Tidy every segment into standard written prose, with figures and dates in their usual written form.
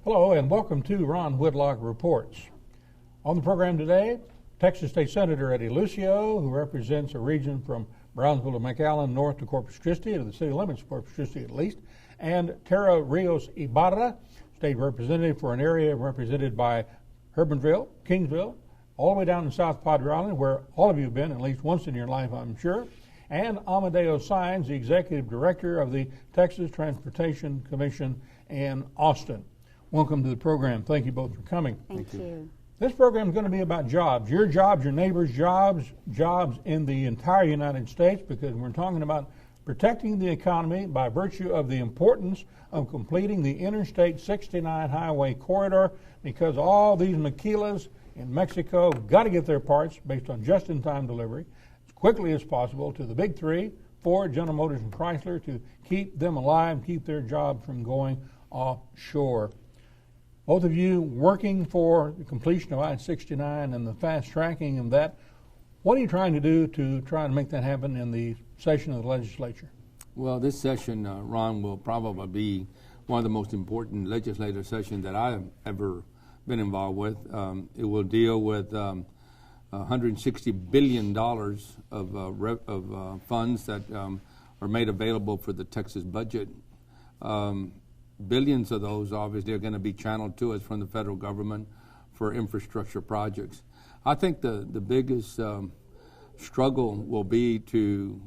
Hello and welcome to Ron Whitlock Reports. On the program today, Texas State Senator Eddie Lucio, who represents a region from Brownsville to McAllen, north to Corpus Christi, to the city limits of Corpus Christi at least, and Tara Rios Ibarra, state representative for an area represented by Hermanville, Kingsville, all the way down to South Padre Island, where all of you have been at least once in your life, I'm sure, and Amadeo Saenz, the executive director of the Texas Transportation Commission in Austin. Welcome to the program. Thank you both for coming. Thank you. This program is going to be about jobs, your neighbors' jobs, jobs in the entire United States, because we're talking about protecting the economy by virtue of the importance of completing the Interstate 69 highway corridor, because all these maquilas in Mexico have got to get their parts based on just-in-time delivery as quickly as possible to the big three, Ford, General Motors, and Chrysler, to keep them alive, keep their job from going offshore. Both of you working for the completion of I-69 and the fast tracking of that, what are you trying to do to try to make that happen in the session of the legislature? Well, this session, Ron, will probably be one of the most important legislative sessions that I've ever been involved with. It will deal with $160 billion of funds that are made available for the Texas budget. Billions of those obviously are going to be channeled to us from the federal government for infrastructure projects. I think the biggest struggle will be to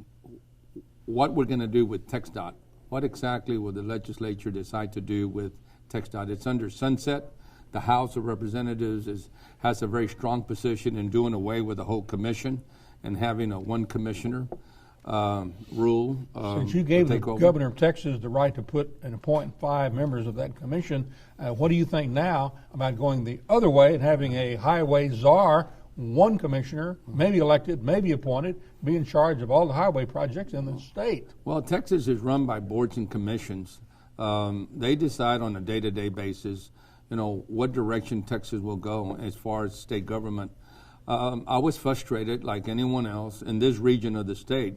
what we're going to do with TxDOT. What exactly will the legislature decide to do with TxDOT? It's under sunset. The House of Representatives has a very strong position in doing away with the whole commission and having a one commissioner rule. Since you gave the governor of Texas the right to put and appoint 5 members of that commission, what do you think now about going the other way and having a highway czar, one commissioner, maybe elected, maybe appointed, be in charge of all the highway projects in the state? Well, Texas is run by boards and commissions. They decide on a day-to-day basis, what direction Texas will go as far as state government. I was frustrated, like anyone else, in this region of the state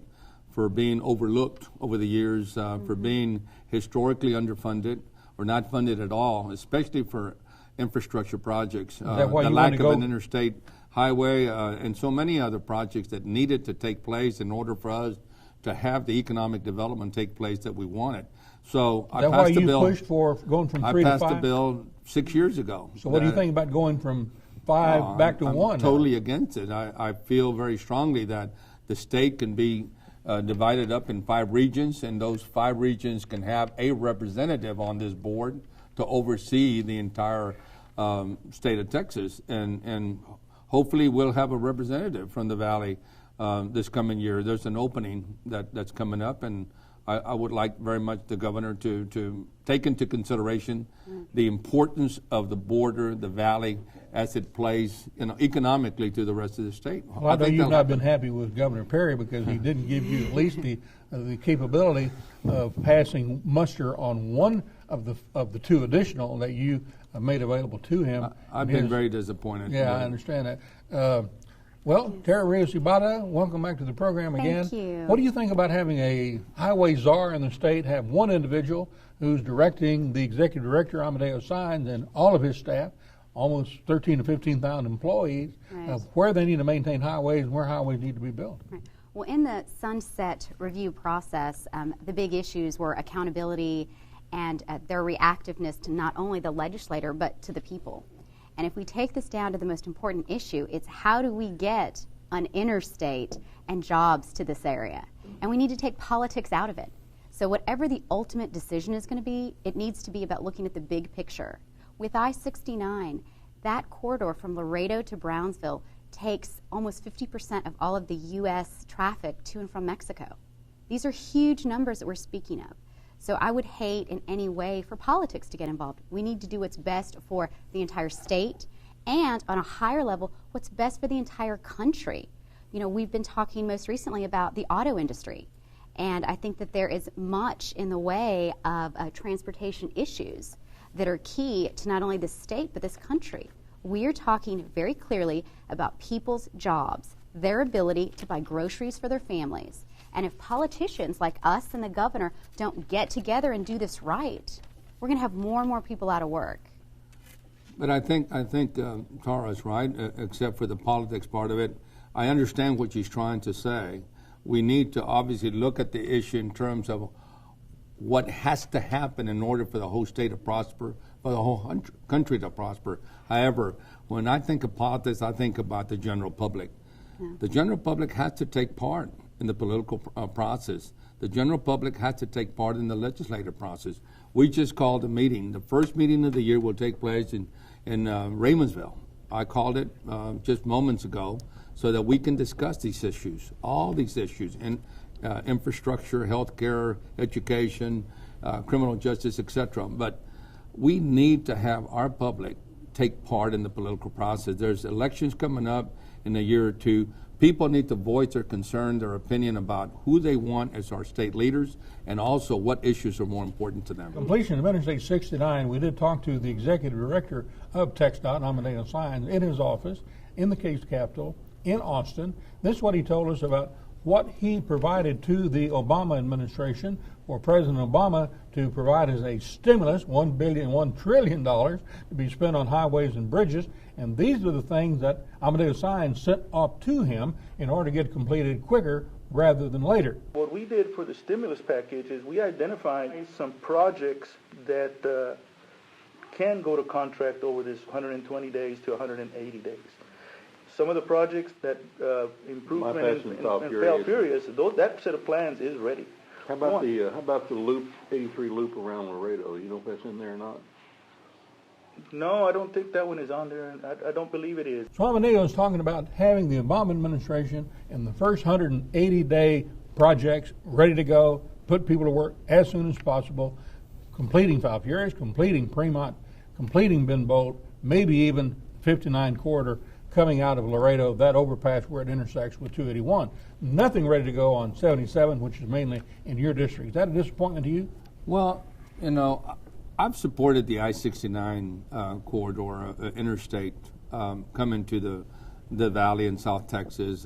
for being overlooked over the years, for being historically underfunded or not funded at all, especially for infrastructure projects. Is that why the you lack want of to an interstate highway and so many other projects that needed to take place in order for us to have the economic development take place that we wanted. So I passed the bill. Pushed for going from 3 to 5? I passed the bill 6 years ago. So what do you think about going from 5 back to 1? I'm totally against it. I feel very strongly that the state can be divided up in 5 regions, and those 5 regions can have a representative on this board to oversee the entire state of Texas. And hopefully we'll have a representative from the Valley this coming year. There's an opening that's coming up, and I would like very much the governor to take into consideration the importance of the border, the valley, as it plays economically to the rest of the state. Well, I know you've not been happy with Governor Perry because he didn't give you at least the capability of passing muster on one of the 2 additional that you made available to him. I've been very disappointed. Yeah, I understand that. Well, Tara Rios Ibarra, welcome back to the program again. Thank you. What do you think about having a highway czar in the state, have one individual who's directing the executive director, Amadeo Saenz, and all of his staff, almost 13 to 15,000 employees, of where they need to maintain highways and where highways need to be built? Right. Well, in the sunset review process, the big issues were accountability and their reactiveness to not only the legislator but to the people. And if we take this down to the most important issue, it's how do we get an interstate and jobs to this area? And we need to take politics out of it. So whatever the ultimate decision is going to be, it needs to be about looking at the big picture. With I-69, that corridor from Laredo to Brownsville takes almost 50% of all of the U.S. traffic to and from Mexico. These are huge numbers that we're speaking of. So I would hate in any way for politics to get involved. We need to do what's best for the entire state and, on a higher level, what's best for the entire country. We've been talking most recently about the auto industry, and I think that there is much in the way of transportation issues that are key to not only the state but this country. We're talking very clearly about people's jobs, their ability to buy groceries for their families, And if politicians like us and the governor don't get together and do this right, we're going to have more and more people out of work. But I think Tara's right, except for the politics part of it. I understand what she's trying to say. We need to obviously look at the issue in terms of what has to happen in order for the whole state to prosper, for the whole country to prosper. However, when I think of politics, I think about the general public. Yeah. The general public has to take part in the political process. The general public has to take part in the legislative process. We just called a meeting. The first meeting of the year will take place in Raymonsville. I called it just moments ago so that we can discuss these issues, all these issues, and infrastructure, healthcare, education, criminal justice, etc. But we need to have our public take part in the political process. There's elections coming up in a year or two. People need to voice their concern, their opinion about who they want as our state leaders, and also what issues are more important to them. Completion of Interstate 69, we did talk to the executive director of TxDOT, Amadeo Sáenz, in his office, in the Case Capitol, in Austin. This is what he told us about what he provided to the Obama administration for President Obama to provide as a stimulus, $1 trillion to be spent on highways and bridges. And these are the things that Amadeo Sáenz sent up to him in order to get completed quicker rather than later. What we did for the stimulus package is we identified some projects that can go to contract over this 120 days to 180 days. Some of the projects that improvement and Fell Furious, that set of plans is ready. How about the loop, 83 loop around Laredo? You know if that's in there or not? No, I don't think that one is on there. I don't believe it is. So Amadeo is talking about having the Obama administration in the first 180-day projects ready to go, put people to work as soon as possible, completing Fal Furious, completing Fremont, completing Ben Bolt, maybe even 59 corridor coming out of Laredo, that overpass where it intersects with 281. Nothing ready to go on 77, which is mainly in your district. Is that a disappointment to you? Well, you know, I've supported the I-69 corridor, interstate, coming to the Valley in South Texas,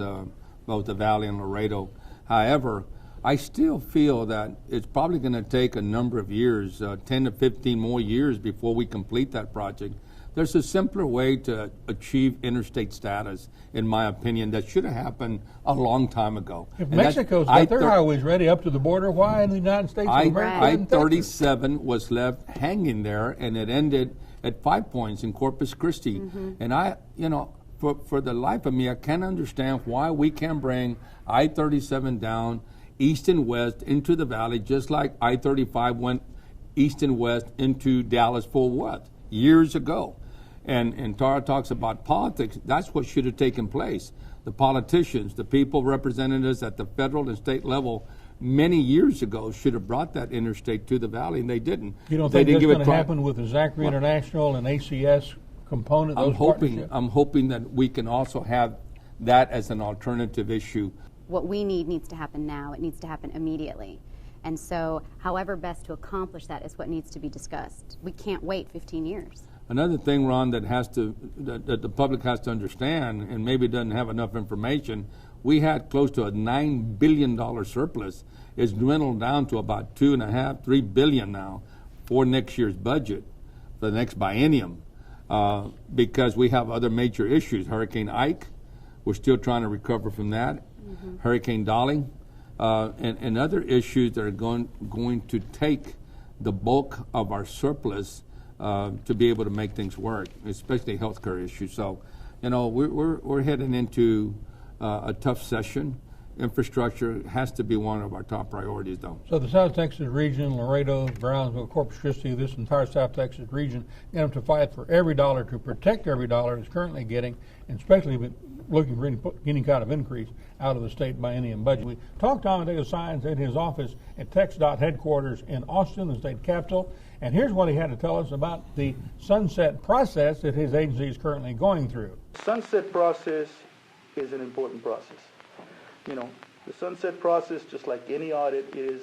both the Valley and Laredo. However, I still feel that it's probably going to take a number of years, 10 to 15 more years before we complete that project. There's a simpler way to achieve interstate status, in my opinion, that should have happened a long time ago. If Mexico's got their highways ready up to the border, why in the United States of America? I-37 was left hanging there, and it ended at 5 Points in Corpus Christi. Mm-hmm. And for the life of me, I can't understand why we can't bring I-37 down east and west into the valley, just like I-35 went east and west into Dallas-Fort Worth years ago. And Tara talks about politics. That's what should have taken place. The politicians, the people representing us at the federal and state level many years ago should have brought that interstate to the valley, and they didn't. You don't think that's going to happen with the Zachary International and ACS component? I'm hoping that we can also have that as an alternative issue. What we need needs to happen now. It needs to happen immediately. And so however best to accomplish that is what needs to be discussed. We can't wait 15 years. Another thing, Ron, that the public has to understand, and maybe doesn't have enough information, we had close to a $9 billion surplus. It's dwindled down to about $2.5–3 billion now for next year's budget, for the next biennium, because we have other major issues. Hurricane Ike, we're still trying to recover from that. Mm-hmm. Hurricane Dolly, and other issues that are going to take the bulk of our surplus to be able to make things work, especially healthcare issues. So, you know, we're heading into a tough session. Infrastructure has to be one of our top priorities, though. So the South Texas region, Laredo, Brownsville, Corpus Christi, this entire South Texas region, get them to fight for every dollar, to protect every dollar it's currently getting, and especially looking for any kind of increase out of the state biennium budget. We talked to Amadeo Sáenz in his office at TxDOT headquarters in Austin, the state capital, and here's what he had to tell us about the sunset process that his agency is currently going through. Sunset process is an important process. You know, the sunset process, just like any audit, is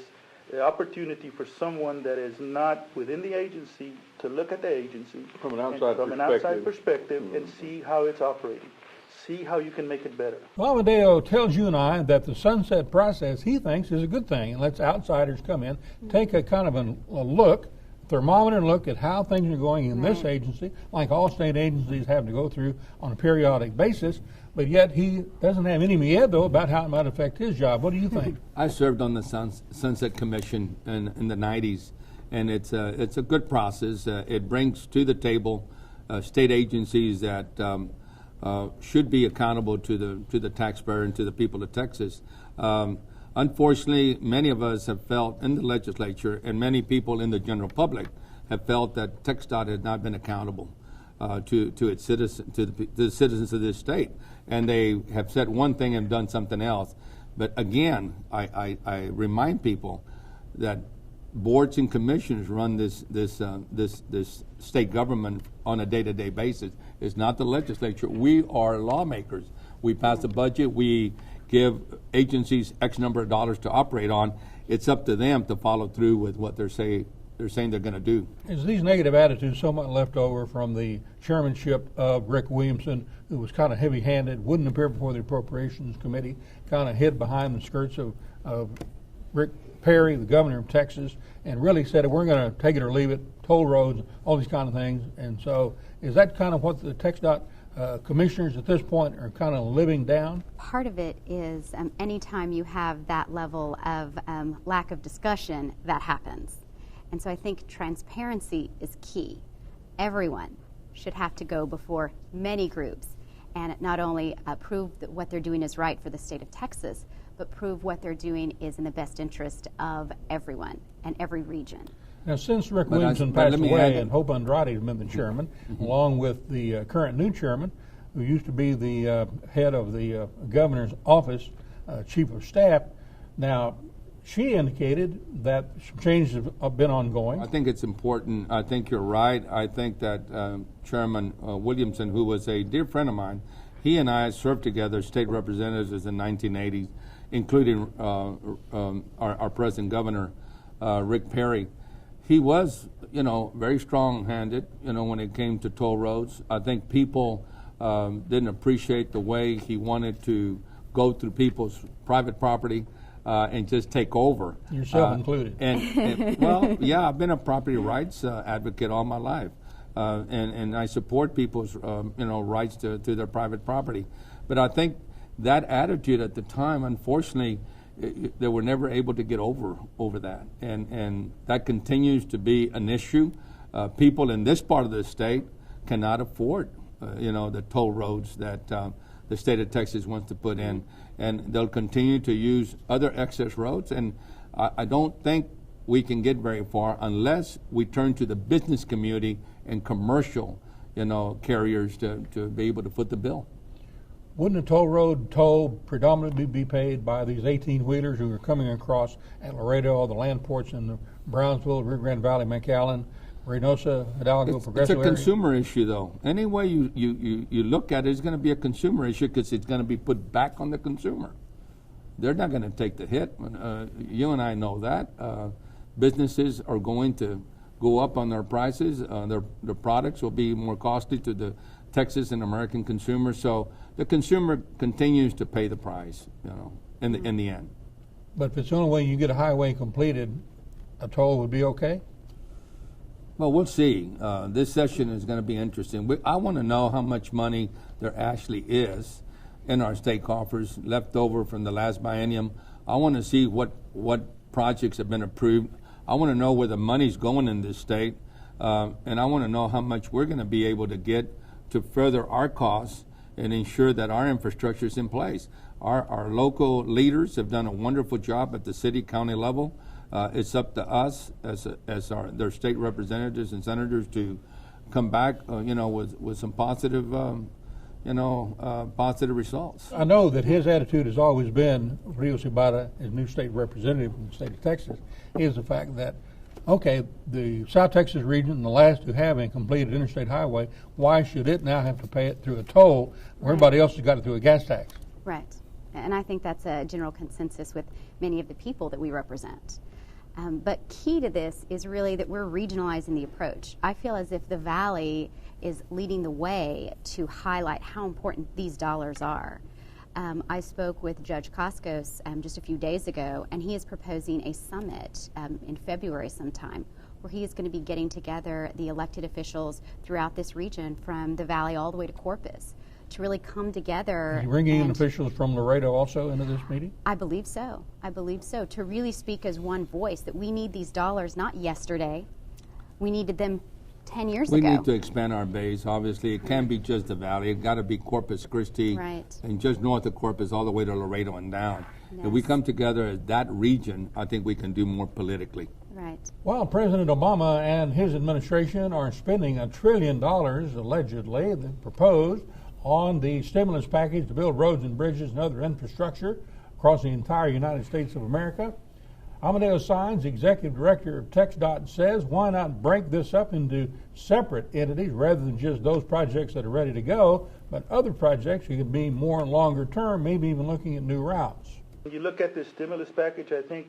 an opportunity for someone that is not within the agency to look at the agency from an outside perspective and see how it's operating, see how you can make it better. Well, Amadeo tells you and I that the sunset process he thinks is a good thing and lets outsiders come in, take a kind of a look, thermometer look at how things are going in this agency, like all state agencies have to go through on a periodic basis. But yet he doesn't have any miedo about how it might affect his job. What do you think? I served on the Sunset Commission in the 90s, and it's a good process. It brings to the table state agencies that should be accountable to the taxpayer and to the people of Texas. Unfortunately, many of us have felt in the legislature, and many people in the general public have felt that TxDOT has not been accountable to its citizens, to the citizens of this state, and they have said one thing and done something else. But again, I remind people that boards and commissions run this state government on a day-to-day basis. It's not the legislature. We are lawmakers. We pass a budget. We give agencies X number of dollars to operate on. It's up to them to follow through with what they're saying they're going to do. Is these negative attitudes somewhat left over from the chairmanship of Rick Williamson, who was kind of heavy-handed, wouldn't appear before the Appropriations Committee, kind of hid behind the skirts of Rick Perry, the governor of Texas, and really said, we're going to take it or leave it, toll roads, all these kind of things. And so is that kind of what the TxDOT commissioners at this point are kind of living down? Part of it is anytime you have that level of lack of discussion, that happens. And so I think transparency is key. Everyone should have to go before many groups and not only prove that what they're doing is right for the state of Texas, but prove what they're doing is in the best interest of everyone and every region. Now, since Rick Williamson passed away and Hope Andrade has been the chairman, along with the current new chairman, who used to be the head of the governor's office, chief of staff, now she indicated that some changes have been ongoing. I think it's important. I think you're right. I think that Chairman Williamson, who was a dear friend of mine, he and I served together as state representatives in the 1980s, including our present governor, Rick Perry. He was, very strong-handed, when it came to toll roads. I think people didn't appreciate the way he wanted to go through people's private property and just take over. Yourself included. And well, yeah, I've been a property rights advocate all my life, and I support people's, rights to their private property. But I think that attitude at the time, unfortunately, they were never able to get over that, and that continues to be an issue. People in this part of the state cannot afford, the toll roads that the state of Texas wants to put in, and they'll continue to use other excess roads. And I don't think we can get very far unless we turn to the business community and commercial, carriers to be able to foot the bill. Wouldn't a toll road toll predominantly be paid by these 18-wheelers who are coming across at Laredo, all the land ports in the Brownsville, Rio Grande Valley, McAllen, Reynosa, Hidalgo, Progreso It's a consumer issue, though. Any way you look at it, it's going to be a consumer issue because it's going to be put back on the consumer. They're not going to take the hit. You and I know that. Businesses are going to go up on their prices. Their products will be more costly to the Texas and American consumer. So the consumer continues to pay the price, in the end. But if it's the only way you get a highway completed, a toll would be okay? Well, we'll see. This session is going to be interesting. I want to know how much money there actually is in our state coffers left over from the last biennium. I want to see what projects have been approved. I want to know where the money's going in this state, and I want to know how much we're going to be able to get to further our costs and ensure that our infrastructure is in place. Our local leaders have done a wonderful job at the city, county level. It's up to us as their state representatives and senators to come back, with some positive, positive results. I know that his attitude has always been, Rio Cibada, as new state representative in the state of Texas, is the fact that, okay, the South Texas region, the last to have a completed interstate highway, why should it now have to pay it through a toll where everybody else has got it through a gas tax? Right. And I think that's a general consensus with many of the people that we represent. But key to this is really that we're regionalizing the approach. I feel as if the Valley is leading the way to highlight how important these dollars are. I spoke with Judge Koskos just a few days ago, and he is proposing a summit in February sometime where he is going to be getting together the elected officials throughout this region from the Valley all the way to Corpus to really come together. Are you bringing in officials from Laredo also into this meeting? I believe so. I believe so. To really speak as one voice that we need these dollars not yesterday. We needed them 10 years ago. We need to expand our base. Obviously, it can't be just the Valley. It's got to be Corpus Christi, right, and just north of Corpus all the way to Laredo and down. Yes. If we come together as that region, I think we can do more politically. Right. Well, President Obama and his administration are spending $1 trillion, allegedly, proposed on the stimulus package to build roads and bridges and other infrastructure across the entire United States of America. Amadeo Saenz, Executive Director of TxDOT, says, why not break this up into separate entities rather than just those projects that are ready to go, but other projects that could be more longer term, maybe even looking at new routes. When you look at this stimulus package, I think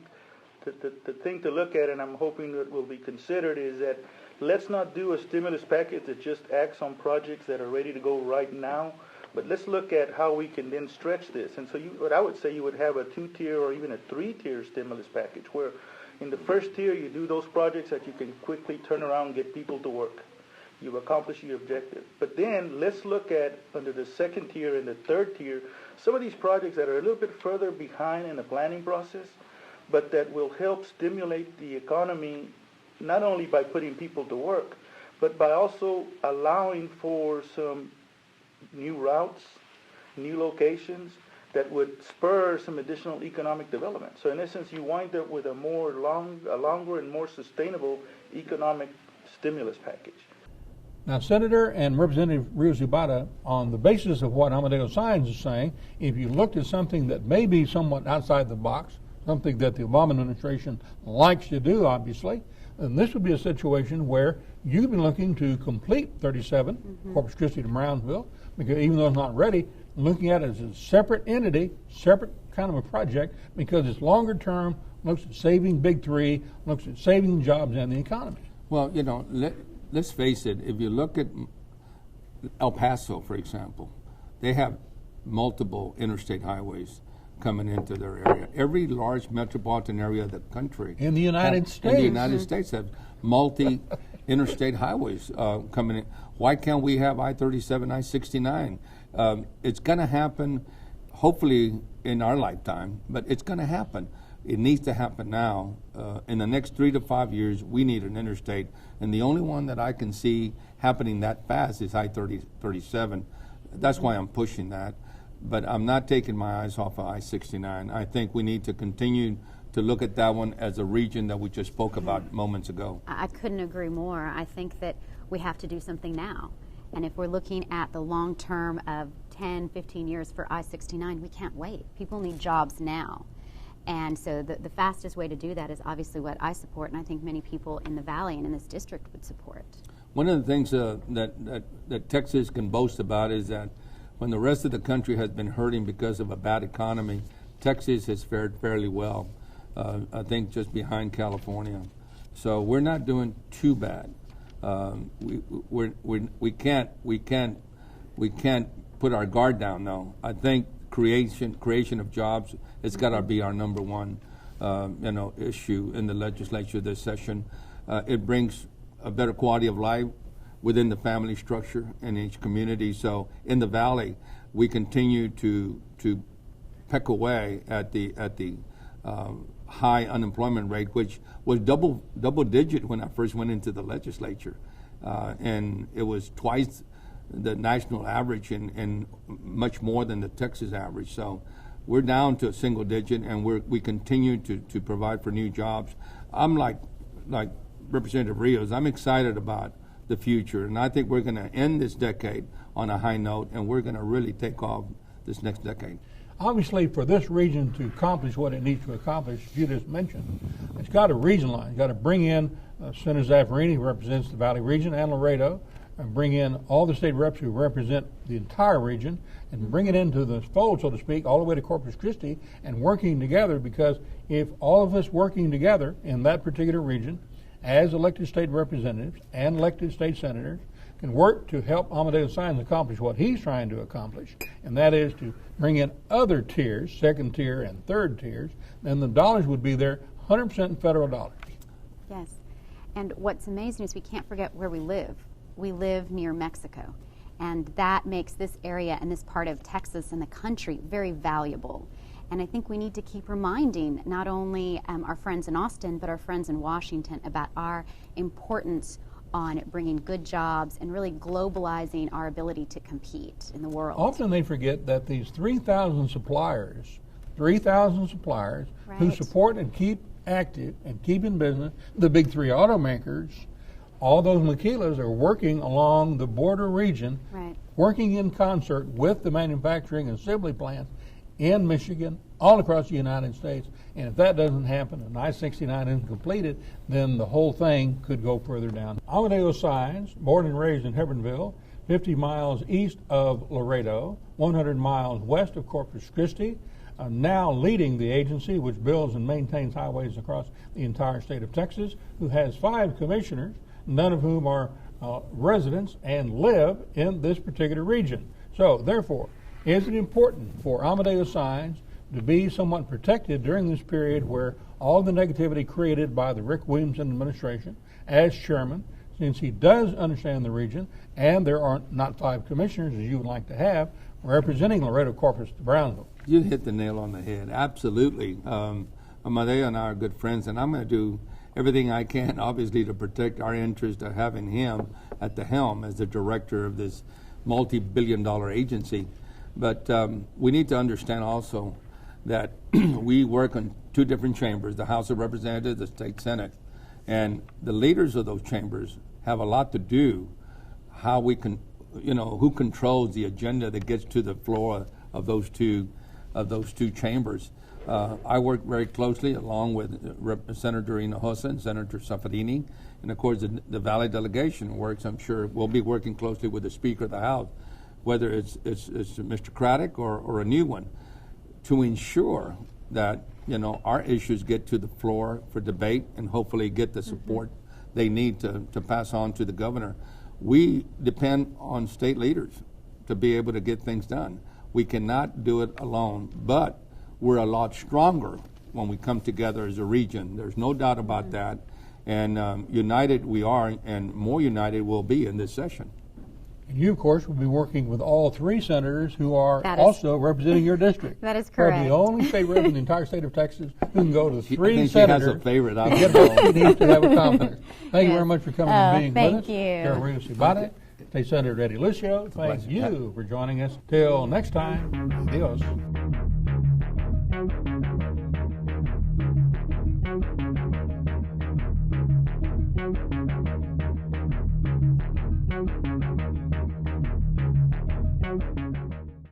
the thing to look at, and I'm hoping that will be considered, is that let's not do a stimulus package that just acts on projects that are ready to go right now, but let's look at how we can then stretch this. And so what I would say, you would have a 2-tier or even a 3-tier stimulus package, where in the first tier you do those projects that you can quickly turn around and get people to work. You've accomplished your objective. But then let's look at, under the second tier and the third tier, some of these projects that are a little bit further behind in the planning process, but that will help stimulate the economy not only by putting people to work, but by also allowing for some new routes, new locations that would spur some additional economic development. So in essence, you wind up with a longer and more sustainable economic stimulus package. Now, Senator and Representative Rios-Zubada, on the basis of what Amadeo Saenz is saying, if you looked at something that may be somewhat outside the box, something that the Obama administration likes to do, obviously, then this would be a situation where you'd be looking to complete 37, Corpus Christi to Brownsville, because even though it's not ready, looking at it as a separate entity, separate kind of a project, because it's longer term, looks at saving Big Three, looks at saving jobs and the economy. Well, you know, let's face it, if you look at El Paso, for example, they have multiple interstate highways coming into their area. Every large metropolitan area of the country In the United States. In the United States have multi-interstate highways coming in. Why can't we have I-37, I-69? It's going to happen, hopefully in our lifetime, but it's going to happen. It needs to happen now. In the next 3 to 5 years, we need an interstate, and the only one that I can see happening that fast is I-37. That's why I'm pushing that. But I'm not taking my eyes off of I-69. I think we need to continue to look at that one as a region that we just spoke about moments ago. I couldn't agree more. I think that we have to do something now. And if we're looking at the long term of 10, 15 years for I-69, we can't wait. People need jobs now. And so the fastest way to do that is obviously what I support, and I think many people in the Valley and in this district would support. One of the things that Texas can boast about is that when the rest of the country has been hurting because of a bad economy, Texas has fared fairly well. I think just behind California. So we're not doing too bad. We can't put our guard down though. I think creation of jobs has got to be our number one issue in the legislature this session. It brings a better quality of life within the family structure in each community. So in the Valley, we continue to peck away at the high unemployment rate, which was double digit when I first went into the legislature, and it was twice the national average and much more than the Texas average. So we're down to a single digit, and we continue to provide for new jobs. I'm like Representative Rios. I'm excited about the future, and I think we're going to end this decade on a high note, and we're going to really take off this next decade. Obviously, for this region to accomplish what it needs to accomplish, you just mentioned, it's got to regionalize. It's got to bring in Senator Zaffirini, who represents the Valley region, and Laredo, bring in all the state reps who represent the entire region and bring it into the fold, so to speak, all the way to Corpus Christi and working together, because if all of us working together in that particular region as elected state representatives and elected state senators can work to help Amadeo Sáenz accomplish what he's trying to accomplish, and that is to bring in other tiers, second tier and third tiers, then the dollars would be there, 100% federal dollars. Yes. And what's amazing is we can't forget where we live. We live near Mexico, and that makes this area and this part of Texas and the country very valuable. And I think we need to keep reminding not only our friends in Austin, but our friends in Washington about our importance on bringing good jobs and really globalizing our ability to compete in the world. Often they forget that these 3,000 suppliers who Right. support and keep active and keep in business the big three automakers, all those maquilas are working along the border region, Right. working in concert with the manufacturing and assembly plants in Michigan, all across the United States. And if that doesn't happen and I-69 isn't completed, then the whole thing could go further down. Amadeo Sáenz, born and raised in Hebbronville, 50 miles east of Laredo, 100 miles west of Corpus Christi, now leading the agency which builds and maintains highways across the entire state of Texas, who has 5 commissioners, none of whom are residents and live in this particular region. So, therefore, is it important for Amadeo Sáenz to be somewhat protected during this period where all the negativity created by the Rick Williamson administration as chairman, since he does understand the region, and there are not 5 commissioners, as you would like to have, representing Laredo, Corpus, to Brownsville? You hit the nail on the head. Absolutely. Amadeo and I are good friends, and I'm going to do everything I can, obviously, to protect our interest of having him at the helm as the director of this multi-billion-dollar agency. But we need to understand also that we work on 2 different chambers, the House of Representatives, the State Senate, and the leaders of those chambers have a lot to do how we can, who controls the agenda that gets to the floor of those two chambers. I work very closely along with Senator Hinojosa and Senator Zaffirini, and of course the Valley delegation works. I'm sure we'll be working closely with the Speaker of the House, whether it's Mr. Craddock or a new one, to ensure that our issues get to the floor for debate and hopefully get the support they need to pass on to the governor. We depend on state leaders to be able to get things done. We cannot do it alone, but we're a lot stronger when we come together as a region. There's no doubt about that. And united we are, and more united we'll be in this session. And you, of course, will be working with all 3 senators who are also representing your district. That is correct. Probably the only state rep in the entire state of Texas who can go to 3 I think senators. She has a favorite. I to get don't what know. she needs to have a confidence. Thank you very much for coming and being thank with us. you. Chair Rios Ibarra, State Senator Eddie Lucio, thank you for joining us. Till next time, adios.